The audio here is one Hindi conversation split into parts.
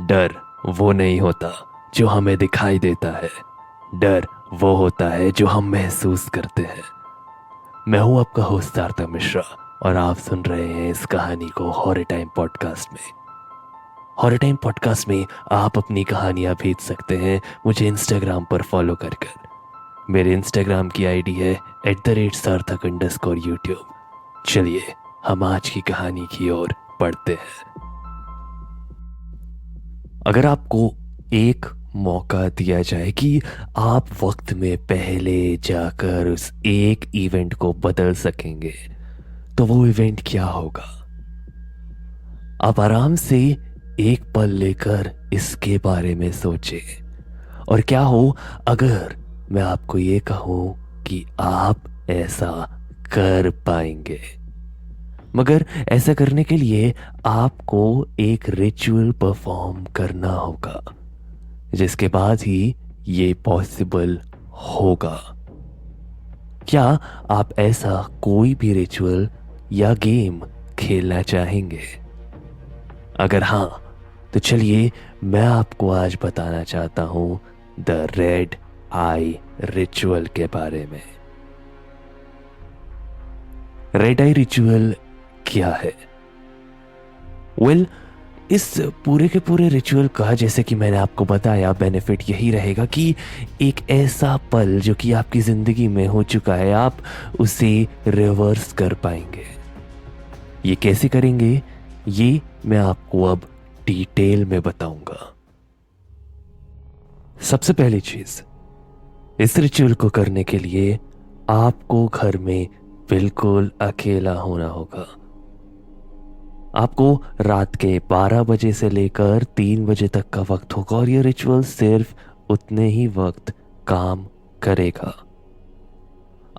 डर वो नहीं होता जो हमें दिखाई देता है। डर वो होता है जो हम महसूस करते हैं। मैं हूं आपका होस्ट सार्थक मिश्रा और आप सुन रहे हैं इस कहानी को हॉरर टाइम पॉडकास्ट में। हॉरर टाइम पॉडकास्ट में आप अपनी कहानियां भेज सकते हैं मुझे इंस्टाग्राम पर फॉलो कर कर। मेरे इंस्टाग्राम की आईडी है @sarthak_YouTube। चलिए हम आज की कहानी की ओर बढ़ते हैं। अगर आपको एक मौका दिया जाए कि आप वक्त में पहले जाकर उस एक इवेंट को बदल सकेंगे, तो वो इवेंट क्या होगा? आप आराम से एक पल लेकर इसके बारे में सोचें। और क्या हो अगर मैं आपको ये कहूं कि आप ऐसा कर पाएंगे? मगर ऐसा करने के लिए आपको एक रिचुअल परफॉर्म करना होगा, जिसके बाद ही ये पॉसिबल होगा। क्या आप ऐसा कोई भी रिचुअल या गेम खेलना चाहेंगे? अगर हाँ, तो चलिए मैं आपको आज बताना चाहता हूं द रेड आई रिचुअल के बारे में। रेड आई रिचुअल क्या है? वेल, इस पूरे के पूरे रिचुअल का, जैसे कि मैंने आपको बताया, बेनिफिट यही रहेगा कि एक ऐसा पल जो कि आपकी जिंदगी में हो चुका है, आप उसे रिवर्स कर पाएंगे। ये कैसे करेंगे, ये मैं आपको अब डिटेल में बताऊंगा। सबसे पहली चीज, इस रिचुअल को करने के लिए आपको घर में बिल्कुल अकेला होना होगा। आपको रात के 12 बजे से लेकर 3 बजे तक का वक्त होगा और यह रिचुअल सिर्फ उतने ही वक्त काम करेगा।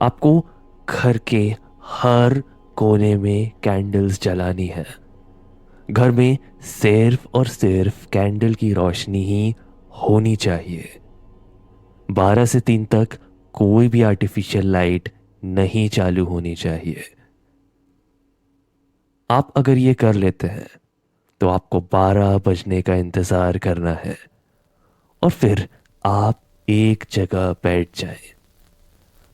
आपको घर के हर कोने में कैंडल्स जलानी है। घर में सिर्फ और सिर्फ कैंडल की रोशनी ही होनी चाहिए। 12 से 3 तक कोई भी आर्टिफिशियल लाइट नहीं चालू होनी चाहिए। आप अगर ये कर लेते हैं तो आपको 12 बजने का इंतजार करना है और फिर आप एक जगह बैठ जाएं।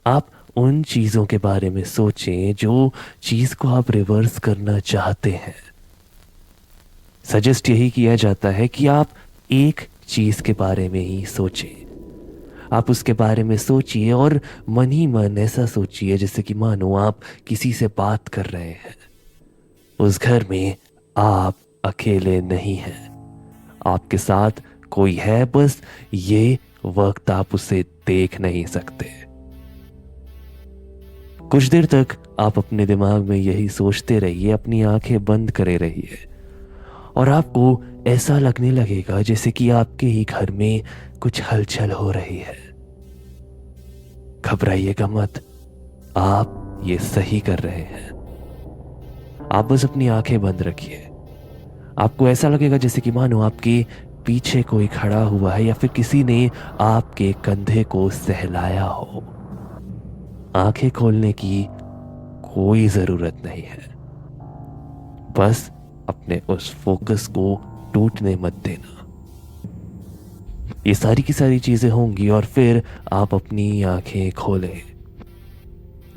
आप उन चीजों के बारे में सोचें जो चीज को आप रिवर्स करना चाहते हैं। सजेस्ट यही किया जाता है कि आप एक चीज के बारे में ही सोचें। आप उसके बारे में सोचिए और मन ही मन ऐसा सोचिए जैसे कि मानो आप किसी से बात कर रहे हैं। उस घर में आप अकेले नहीं हैं, आपके साथ कोई है, बस ये वक्त आप उसे देख नहीं सकते। कुछ देर तक आप अपने दिमाग में यही सोचते रहिए, अपनी आंखें बंद करे रहिए और आपको ऐसा लगने लगेगा जैसे कि आपके ही घर में कुछ हलचल हो रही है। घबराइएगा मत, आप ये सही कर रहे हैं। आप बस अपनी आंखें बंद रखिए। आपको ऐसा लगेगा जैसे कि मानो आपके पीछे कोई खड़ा हुआ है या फिर किसी ने आपके कंधे को सहलाया हो। आंखें खोलने की कोई जरूरत नहीं है, बस अपने उस फोकस को टूटने मत देना। ये सारी की सारी चीजें होंगी और फिर आप अपनी आंखें खोलें।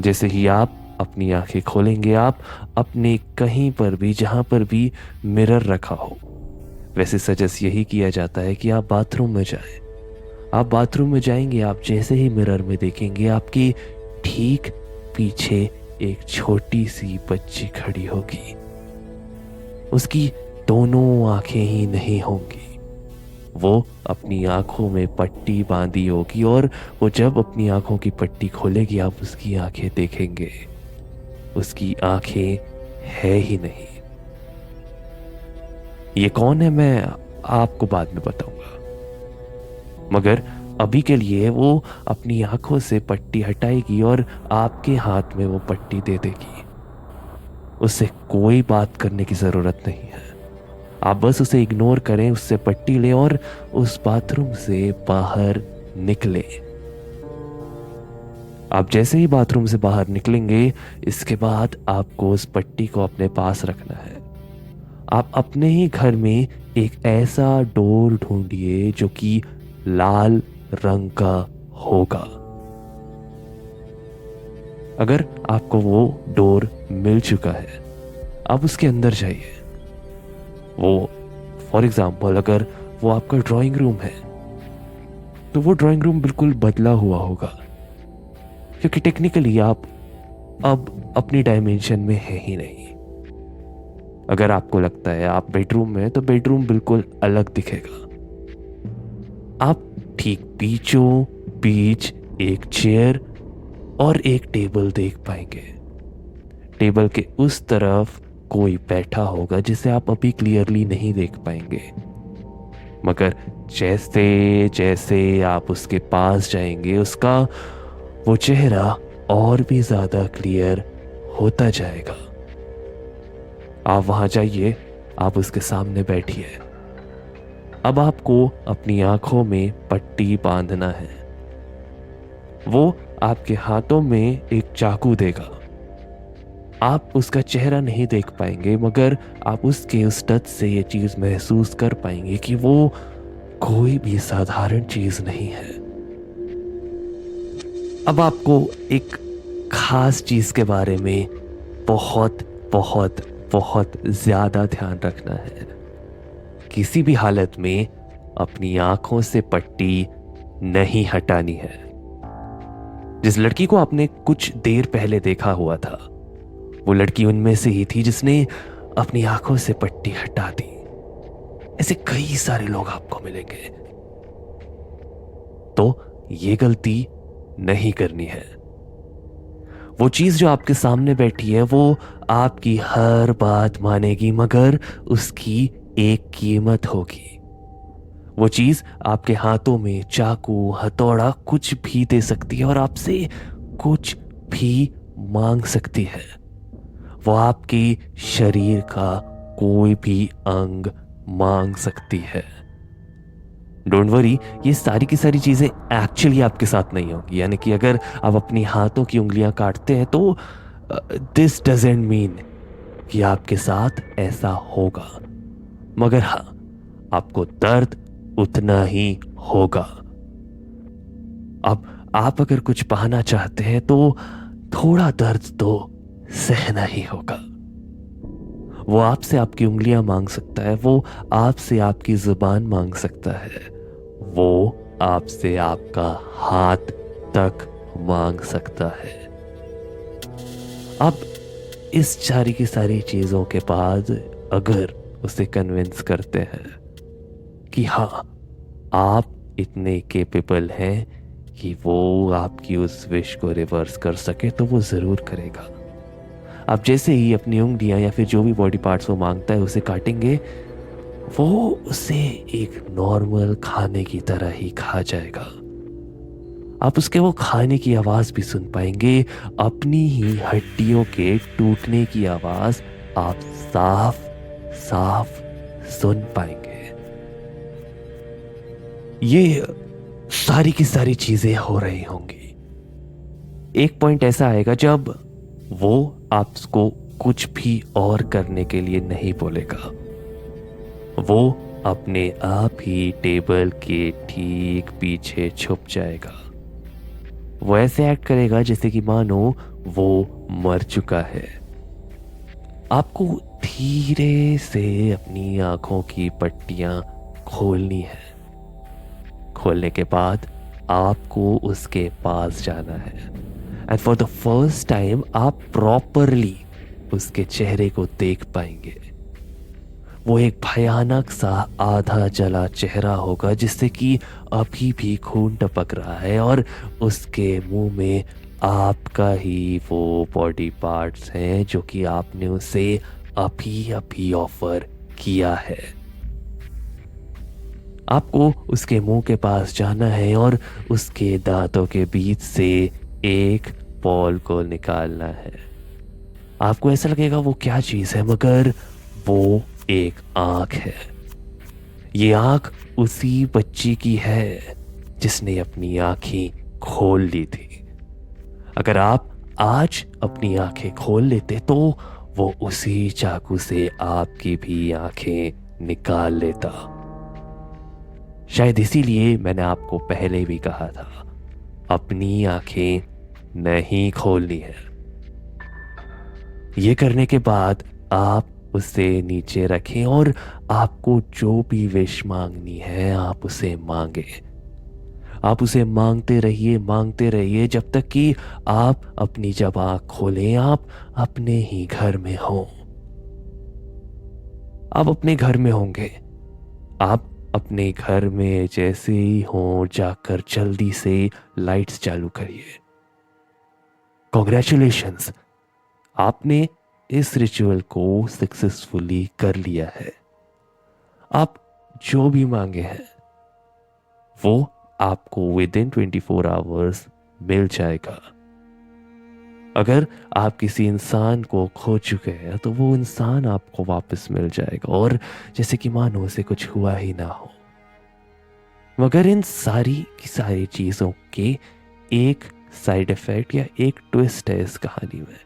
जैसे ही आप अपनी आंखें खोलेंगे, आप अपने कहीं पर भी, जहां पर भी मिरर रखा हो, वैसे सजेस्ट यही किया जाता है कि आप बाथरूम में जाएं। आप बाथरूम में जाएंगे, आप जैसे ही मिरर में देखेंगे, आपके ठीक पीछे एक छोटी सी बच्ची खड़ी होगी। उसकी दोनों आंखें ही नहीं होंगी। वो अपनी आंखों में पट्टी बांधी होगी और वो जब अपनी आंखों की पट्टी खोलेगी, आप उसकी आंखें देखेंगे। उसकी आंखें है ही नहीं। ये कौन है मैं आपको बाद में बताऊंगा, मगर अभी के लिए वो अपनी आंखों से पट्टी हटाएगी और आपके हाथ में वो पट्टी दे देगी। उससे कोई बात करने की जरूरत नहीं है। आप बस उसे इग्नोर करें, उससे पट्टी लें और उस बाथरूम से बाहर निकलें। आप जैसे ही बाथरूम से बाहर निकलेंगे, इसके बाद आपको उस पट्टी को अपने पास रखना है। आप अपने ही घर में एक ऐसा डोर ढूंढिए जो कि लाल रंग का होगा। अगर आपको वो डोर मिल चुका है, आप उसके अंदर जाइए। वो फॉर एग्जाम्पल अगर वो आपका ड्राइंग रूम है, तो वो ड्राइंग रूम बिल्कुल बदला हुआ होगा, क्योंकि टेक्निकली आप अब अपनी डायमेंशन में है ही नहीं। अगर आपको लगता है आप बेडरूम में, तो बेडरूम बिल्कुल अलग दिखेगा। आप ठीक बीचों बीच एक चेयर और एक टेबल देख पाएंगे। टेबल के उस तरफ कोई बैठा होगा जिसे आप अभी क्लियरली नहीं देख पाएंगे, मगर जैसे जैसे आप उसके पास जाएंगे, उसका वो चेहरा और भी ज्यादा क्लियर होता जाएगा। आप वहां जाइए, आप उसके सामने बैठिए। अब आपको अपनी आंखों में पट्टी बांधना है। वो आपके हाथों में एक चाकू देगा। आप उसका चेहरा नहीं देख पाएंगे, मगर आप उसके उस टच से ये चीज महसूस कर पाएंगे कि वो कोई भी साधारण चीज नहीं है। अब आपको एक खास चीज के बारे में बहुत बहुत बहुत ज्यादा ध्यान रखना है। किसी भी हालत में अपनी आंखों से पट्टी नहीं हटानी है। जिस लड़की को आपने कुछ देर पहले देखा हुआ था, वो लड़की उनमें से ही थी जिसने अपनी आंखों से पट्टी हटा दी। ऐसे कई सारे लोग आपको मिलेंगे। तो ये गलती नहीं करनी है। वो चीज जो आपके सामने बैठी है, वो आपकी हर बात मानेगी, मगर उसकी एक कीमत होगी। वो चीज आपके हाथों में चाकू, हथौड़ा कुछ भी दे सकती है और आपसे कुछ भी मांग सकती है। वो आपके शरीर का कोई भी अंग मांग सकती है। डोंट वरी, ये सारी की सारी चीजें एक्चुअली आपके साथ नहीं होगी। यानी कि अगर आप अपनी हाथों की उंगलियां काटते हैं, तो दिस डजंट मीन कि आपके साथ ऐसा होगा, मगर हाँ, आपको दर्द उतना ही होगा। अब आप अगर कुछ पाना चाहते हैं, तो थोड़ा दर्द तो सहना ही होगा। वो आपसे आपकी उंगलियां मांग सकता है, वो आपसे आपकी जुबान मांग सकता है, वो आपसे आपका हाथ तक मांग सकता है। अब इस सारी की सारी चीजों के बाद अगर उसे कन्विंस करते हैं कि हाँ, आप इतने केपेबल हैं कि वो आपकी उस विश को रिवर्स कर सके, तो वो जरूर करेगा। आप जैसे ही अपनी उंगलियां या फिर जो भी बॉडी पार्ट्स वो मांगता है उसे काटेंगे, वो उसे एक नॉर्मल खाने की तरह ही खा जाएगा। आप उसके वो खाने की आवाज भी सुन पाएंगे। अपनी ही हड्डियों के टूटने की आवाज आप साफ साफ सुन पाएंगे। ये सारी की सारी चीजें हो रही होंगी। एक पॉइंट ऐसा आएगा जब वो आपको कुछ भी और करने के लिए नहीं बोलेगा। वो अपने आप ही टेबल के ठीक पीछे छुप जाएगा। वो ऐसे एक्ट करेगा जैसे कि मानो वो मर चुका है। आपको धीरे से अपनी आंखों की पट्टियां खोलनी है। खोलने के बाद आपको उसके पास जाना है, and for the first time आप प्रॉपरली उसके चेहरे को देख पाएंगे। वो एक भयानक सा आधा जला चेहरा होगा जिससे कि अभी भी खून टपक रहा है, और उसके मुंह में आपका ही वो बॉडी पार्ट्स हैं जो कि आपने उसे अभी अभी ऑफर किया है। आपको उसके मुंह के पास जाना है और उसके दांतों के बीच से एक बॉल को निकालना है। आपको ऐसा लगेगा वो क्या चीज है, मगर वो एक आंख है। ये आंख उसी बच्ची की है जिसने अपनी आंखें खोल ली थी। अगर आप आज अपनी आंखें खोल लेते, तो वो उसी चाकू से आपकी भी आंखें निकाल लेता। शायद इसीलिए मैंने आपको पहले भी कहा था, अपनी आंखें नहीं खोलनी है। ये करने के बाद आप उसे नीचे रखें और आपको जो भी विश मांगनी है आप उसे मांगे। आप उसे मांगते रहिए जब तक कि आप अपनी जब आंख खोलें आप अपने ही घर में हो। आप अपने घर में होंगे। आप अपने घर में जैसे ही हो जाकर जल्दी से लाइट्स चालू करिए। कॉन्ग्रेचुलेशंस, आपने इस रिचुअल को सक्सेसफुली कर लिया है। आप जो भी मांगे हैं वो आपको विद इन 24 आवर्स मिल जाएगा। अगर आप किसी इंसान को खो चुके हैं तो वो इंसान आपको वापस मिल जाएगा और जैसे कि मानो उसे कुछ हुआ ही ना हो। मगर इन सारी की सारी चीजों के एक साइड इफेक्ट या एक ट्विस्ट है इस कहानी में,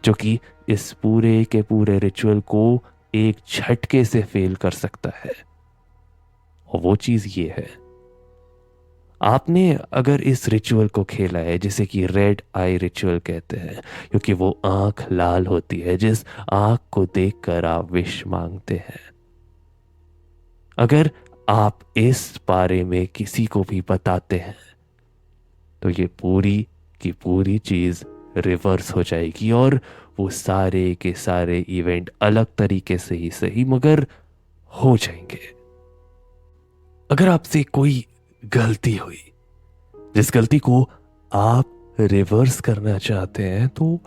जो कि इस पूरे के पूरे रिचुअल को एक झटके से फेल कर सकता है। और वो चीज ये है, आपने अगर इस रिचुअल को खेला है जिसे कि रेड आई रिचुअल कहते हैं, क्योंकि वो आंख लाल होती है जिस आंख को देखकर आप विश मांगते हैं। अगर आप इस बारे में किसी को भी बताते हैं तो ये पूरी की पूरी चीज रिवर्स हो जाएगी और वो सारे के सारे इवेंट अलग तरीके से ही सही मगर हो जाएंगे। अगर आपसे कोई गलती हुई जिस गलती को आप रिवर्स करना चाहते हैं तो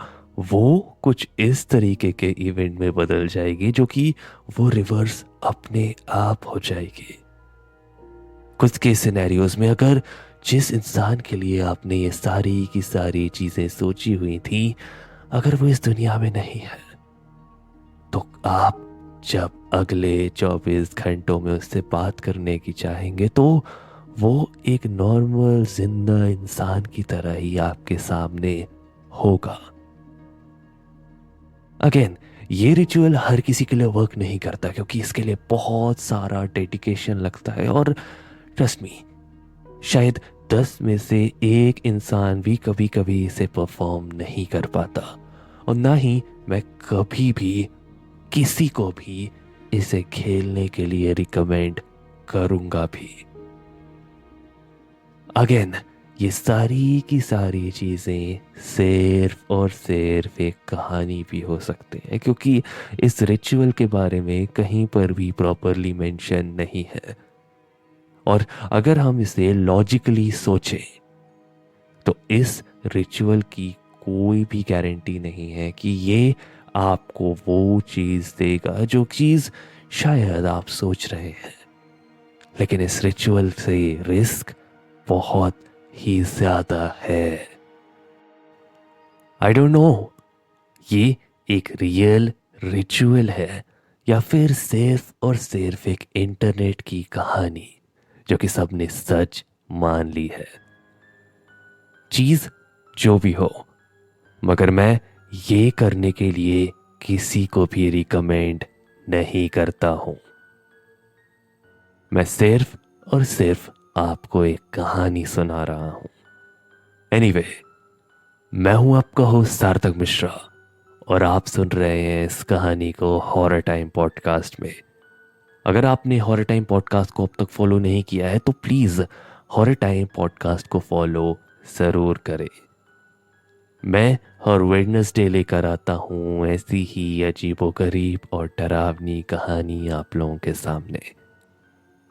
वो कुछ इस तरीके के इवेंट में बदल जाएगी जो कि वो रिवर्स अपने आप हो जाएगी। कुछ के सिनेरियोज में अगर जिस इंसान के लिए आपने ये सारी की सारी चीजें सोची हुई थी अगर वो इस दुनिया में नहीं है तो आप जब अगले 24 घंटों में उससे बात करने की चाहेंगे तो वो एक नॉर्मल जिंदा इंसान की तरह ही आपके सामने होगा। अगेन, ये रिचुअल हर किसी के लिए वर्क नहीं करता क्योंकि इसके लिए बहुत सारा डेडिकेशन लगता है और ट्रस्ट मी, शायद 10 में से एक इंसान भी कभी कभी इसे परफॉर्म नहीं कर पाता और ना ही मैं कभी भी किसी को भी इसे खेलने के लिए रिकमेंड करूंगा भी। अगेन, ये सारी की सारी चीजें सिर्फ और सिर्फ एक कहानी भी हो सकते हैं क्योंकि इस रिचुअल के बारे में कहीं पर भी प्रॉपरली मेंशन नहीं है। और अगर हम इसे लॉजिकली सोचें तो इस रिचुअल की कोई भी गारंटी नहीं है कि ये आपको वो चीज देगा जो चीज शायद आप सोच रहे हैं। लेकिन इस रिचुअल से रिस्क बहुत ही ज्यादा है। आई डोंट नो ये एक रियल रिचुअल है या फिर सिर्फ और सिर्फ एक इंटरनेट की कहानी जो कि सबने सच मान ली है। चीज जो भी हो, मगर मैं ये करने के लिए किसी को भी रिकमेंड नहीं करता हूं। मैं सिर्फ और सिर्फ आपको एक कहानी सुना रहा हूं। एनीवे, मैं हूं आपका होस्ट सार्थक मिश्रा और आप सुन रहे हैं इस कहानी को हॉरर टाइम पॉडकास्ट में। अगर आपने हॉरर टाइम पॉडकास्ट को अब तक फॉलो नहीं किया है तो प्लीज हॉरर टाइम पॉडकास्ट को फॉलो जरूर करें। मैं हर वेडनेसडे लेकर आता हूं ऐसी ही अजीबोगरीब और डरावनी कहानी आप लोगों के सामने।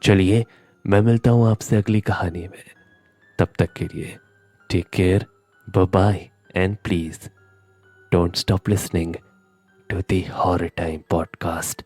चलिए, मैं मिलता हूं आपसे अगली कहानी में। तब तक के लिए take care, bye bye and please don't stop listening to the horror time podcast.